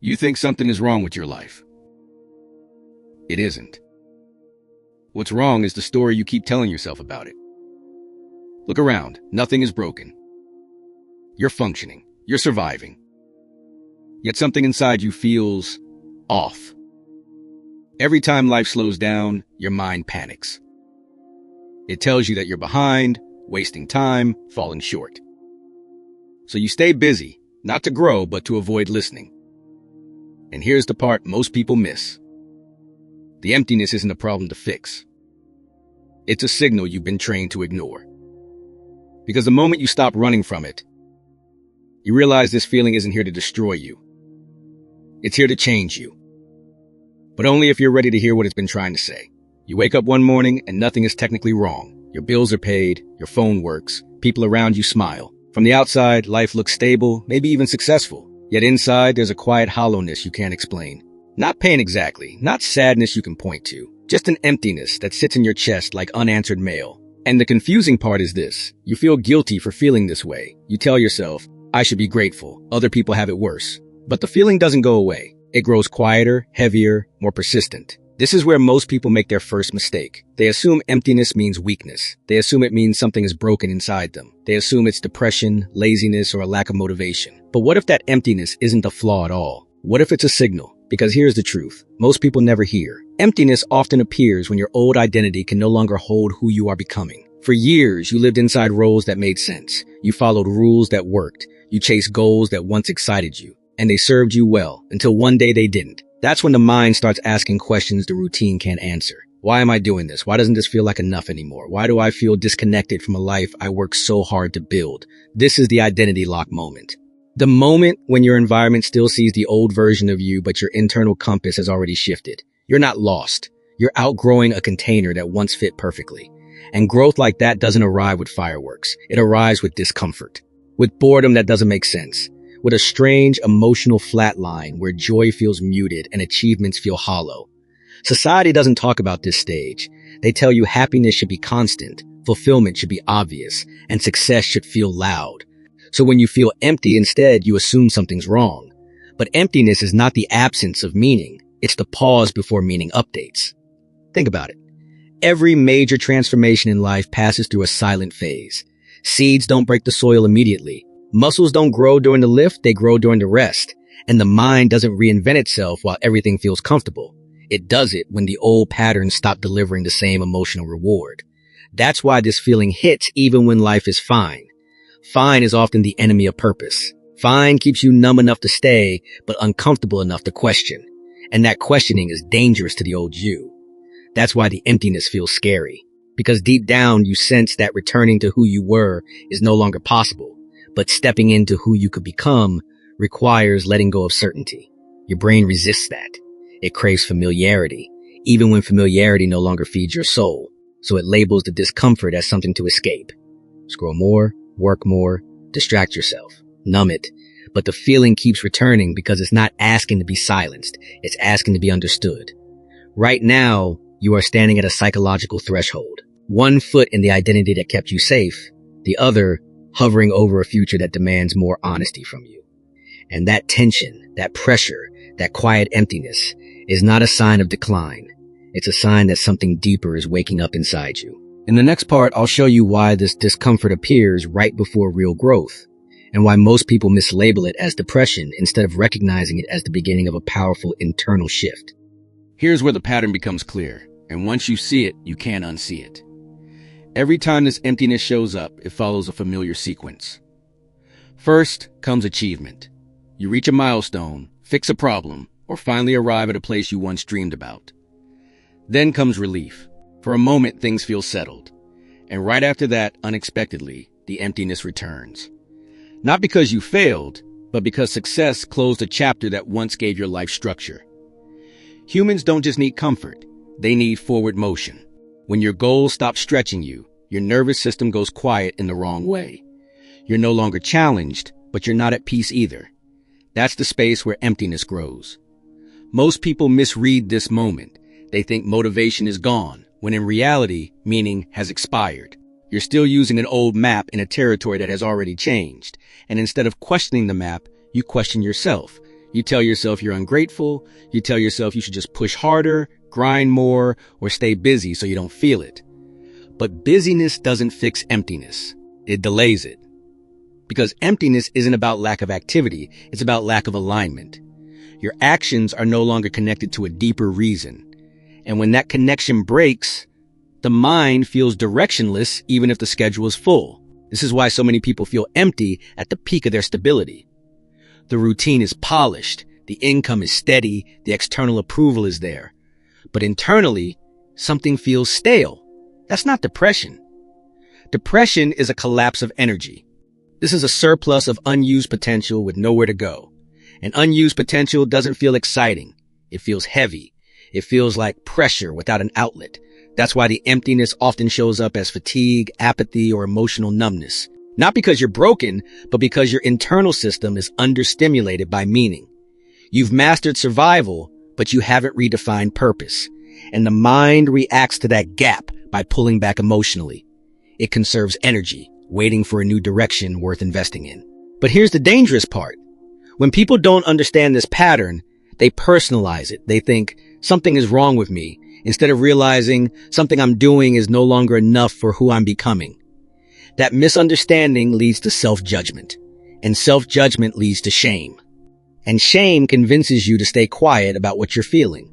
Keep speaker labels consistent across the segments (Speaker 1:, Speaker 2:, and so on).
Speaker 1: You think something is wrong with your life. It isn't. What's wrong is the story you keep telling yourself about it. Look around. Nothing is broken. You're functioning. You're surviving. Yet something inside you feels off. Every time life slows down, your mind panics. It tells you that you're behind, wasting time, falling short. So you stay busy, not to grow, but to avoid listening. And here's the part most people miss. The emptiness isn't a problem to fix. It's a signal you've been trained to ignore. Because the moment you stop running from it, you realize this feeling isn't here to destroy you. It's here to change you. But only if you're ready to hear what it's been trying to say. You wake up one morning and nothing is technically wrong. Your bills are paid, your phone works, people around you smile. From the outside, life looks stable, maybe even successful. Yet inside, there's a quiet hollowness you can't explain. Not pain exactly, not sadness you can point to. Just an emptiness that sits in your chest like unanswered mail. And the confusing part is this. You feel guilty for feeling this way. You tell yourself, I should be grateful. Other people have it worse. But the feeling doesn't go away. It grows quieter, heavier, more persistent. This is where most people make their first mistake. They assume emptiness means weakness. They assume it means something is broken inside them. They assume it's depression, laziness, or a lack of motivation. But what if that emptiness isn't a flaw at all? What if it's a signal? Because here's the truth. Most people never hear. Emptiness often appears when your old identity can no longer hold who you are becoming. For years, you lived inside roles that made sense. You followed rules that worked. You chased goals that once excited you. And they served you well, until one day they didn't. That's when the mind starts asking questions the routine can't answer. Why am I doing this? Why doesn't this feel like enough anymore? Why do I feel disconnected from a life I worked so hard to build? This is the identity lock moment. The moment when your environment still sees the old version of you, but your internal compass has already shifted. You're not lost. You're outgrowing a container that once fit perfectly. And growth like that doesn't arrive with fireworks. It arrives with discomfort, with boredom that doesn't make sense, with a strange emotional flatline where joy feels muted and achievements feel hollow. Society doesn't talk about this stage. They tell you happiness should be constant, fulfillment should be obvious, and success should feel loud. So when you feel empty instead, you assume something's wrong. But emptiness is not the absence of meaning. It's the pause before meaning updates. Think about it. Every major transformation in life passes through a silent phase. Seeds don't break the soil immediately. Muscles don't grow during the lift, they grow during the rest. And the mind doesn't reinvent itself while everything feels comfortable. It does it when the old patterns stop delivering the same emotional reward. That's why this feeling hits even when life is fine. Fine is often the enemy of purpose. Fine keeps you numb enough to stay, but uncomfortable enough to question. And that questioning is dangerous to the old you. That's why the emptiness feels scary. Because deep down you sense that returning to who you were is no longer possible. But stepping into who you could become requires letting go of certainty. Your brain resists that. It craves familiarity, even when familiarity no longer feeds your soul. So it labels the discomfort as something to escape. Scroll more, work more, distract yourself, numb it. But the feeling keeps returning because it's not asking to be silenced. It's asking to be understood. Right now, you are standing at a psychological threshold. One foot in the identity that kept you safe, the other hovering over a future that demands more honesty from you. And that tension, that pressure, that quiet emptiness is not a sign of decline. It's a sign that something deeper is waking up inside you. In the next part, I'll show you why this discomfort appears right before real growth, and why most people mislabel it as depression instead of recognizing it as the beginning of a powerful internal shift. Here's where the pattern becomes clear, and once you see it, you can't unsee it. Every time this emptiness shows up, it follows a familiar sequence. First comes achievement. You reach a milestone, fix a problem, or finally arrive at a place you once dreamed about. Then comes relief. For a moment, things feel settled. And right after that, unexpectedly, the emptiness returns. Not because you failed, but because success closed a chapter that once gave your life structure. Humans don't just need comfort, they need forward motion. When your goals stop stretching you, your nervous system goes quiet in the wrong way. You're no longer challenged, but you're not at peace either. That's the space where emptiness grows. Most people misread this moment. They think motivation is gone, when in reality, meaning has expired. You're still using an old map in a territory that has already changed. And instead of questioning the map, you question yourself. You tell yourself you're ungrateful. You tell yourself you should just push harder, grind more, or stay busy so you don't feel it. But busyness doesn't fix emptiness. It delays it. Because emptiness isn't about lack of activity, it's about lack of alignment. Your actions are no longer connected to a deeper reason. And when that connection breaks, the mind feels directionless even if the schedule is full. This is why so many people feel empty at the peak of their stability. The routine is polished, the income is steady, the external approval is there. But internally, something feels stale. That's not depression. Depression is a collapse of energy. This is a surplus of unused potential with nowhere to go. And unused potential doesn't feel exciting. It feels heavy. It feels like pressure without an outlet. That's why the emptiness often shows up as fatigue, apathy, or emotional numbness. Not because you're broken, but because your internal system is understimulated by meaning. You've mastered survival, but you haven't redefined purpose. And the mind reacts to that gap by pulling back emotionally. It conserves energy, waiting for a new direction worth investing in. But here's the dangerous part. When people don't understand this pattern, they personalize it. They think, something is wrong with me, instead of realizing something I'm doing is no longer enough for who I'm becoming. That misunderstanding leads to self-judgment, and self-judgment leads to shame. And shame convinces you to stay quiet about what you're feeling.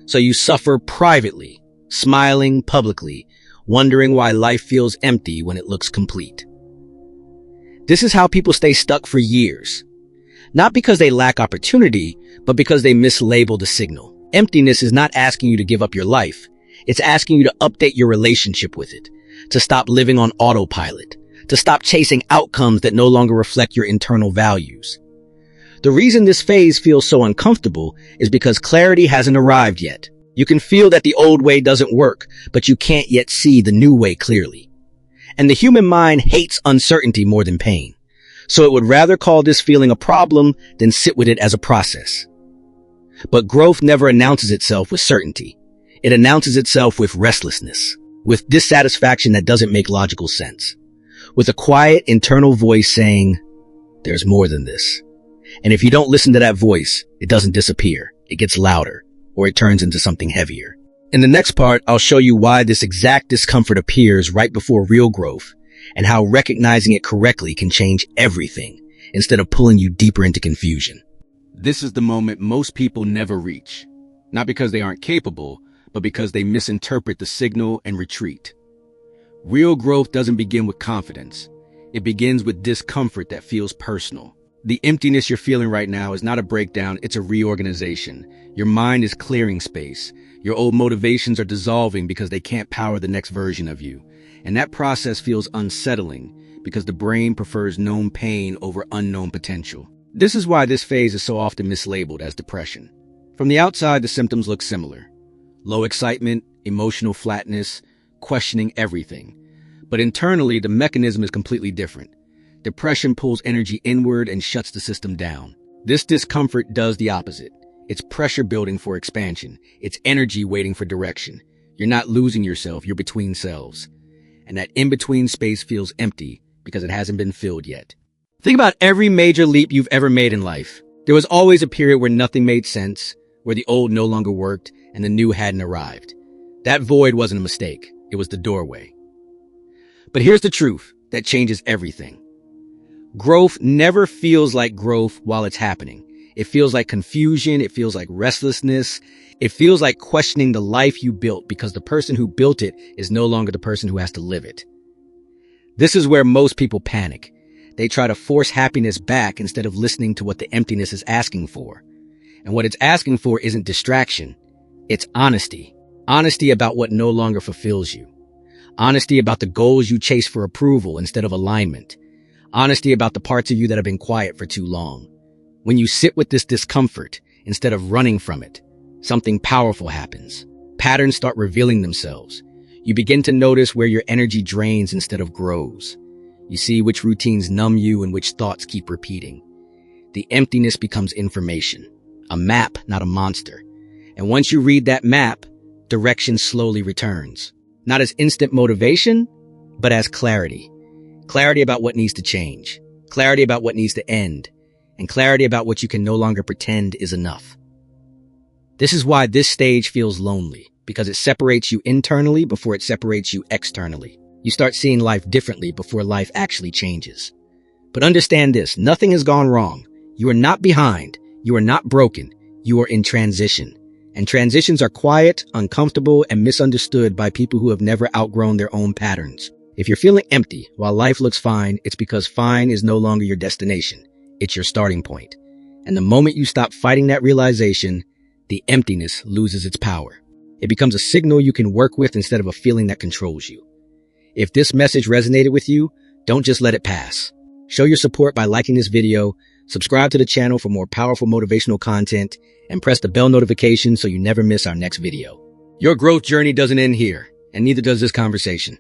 Speaker 1: So you suffer privately, smiling publicly, wondering why life feels empty when it looks complete. This is how people stay stuck for years. Not because they lack opportunity, but because they mislabel the signal. Emptiness is not asking you to give up your life. It's asking you to update your relationship with it, to stop living on autopilot, to stop chasing outcomes that no longer reflect your internal values. The reason this phase feels so uncomfortable is because clarity hasn't arrived yet. You can feel that the old way doesn't work, but you can't yet see the new way clearly. And the human mind hates uncertainty more than pain. So it would rather call this feeling a problem than sit with it as a process. But growth never announces itself with certainty. It announces itself with restlessness, with dissatisfaction that doesn't make logical sense, with a quiet internal voice saying, there's more than this. And if you don't listen to that voice, it doesn't disappear. It gets louder, or it turns into something heavier. In the next part, I'll show you why this exact discomfort appears right before real growth, and how recognizing it correctly can change everything instead of pulling you deeper into confusion. This is the moment most people never reach, not because they aren't capable, but because they misinterpret the signal and retreat. Real growth doesn't begin with confidence. It begins with discomfort that feels personal. The emptiness you're feeling right now is not a breakdown, it's a reorganization. Your mind is clearing space. Your old motivations are dissolving because they can't power the next version of you. And that process feels unsettling because the brain prefers known pain over unknown potential. This is why this phase is so often mislabeled as depression. From the outside, the symptoms look similar. Low excitement, emotional flatness, questioning everything. But internally, the mechanism is completely different. Depression pulls energy inward and shuts the system down. This discomfort does the opposite. It's pressure building for expansion. It's energy waiting for direction. You're not losing yourself, you're between selves. And that in-between space feels empty because it hasn't been filled yet. Think about every major leap you've ever made in life. There was always a period where nothing made sense, where the old no longer worked and the new hadn't arrived. That void wasn't a mistake. It was the doorway. But here's the truth that changes everything. Growth never feels like growth while it's happening. It feels like confusion. It feels like restlessness. It feels like questioning the life you built because the person who built it is no longer the person who has to live it. This is where most people panic. They try to force happiness back instead of listening to what the emptiness is asking for. And what it's asking for isn't distraction. It's honesty. Honesty about what no longer fulfills you. Honesty about the goals you chase for approval instead of alignment. Honesty about the parts of you that have been quiet for too long. When you sit with this discomfort, instead of running from it, something powerful happens. Patterns start revealing themselves. You begin to notice where your energy drains instead of grows. You see which routines numb you and which thoughts keep repeating. The emptiness becomes information, a map, not a monster. And once you read that map, direction slowly returns. Not as instant motivation, but as clarity. Clarity about what needs to change. Clarity about what needs to end. and clarity about what you can no longer pretend is enough. This is why this stage feels lonely, because it separates you internally before it separates you externally. You start seeing life differently before life actually changes. But understand this, nothing has gone wrong. You are not behind. You are not broken. You are in transition. And transitions are quiet, uncomfortable, and misunderstood by people who have never outgrown their own patterns. If you're feeling empty while life looks fine, it's because fine is no longer your destination. It's your starting point. And the moment you stop fighting that realization, the emptiness loses its power. It becomes a signal you can work with instead of a feeling that controls you. If this message resonated with you, don't just let it pass. Show your support by liking this video, subscribe to the channel for more powerful motivational content, and press the bell notification so you never miss our next video. Your growth journey doesn't end here, and neither does this conversation.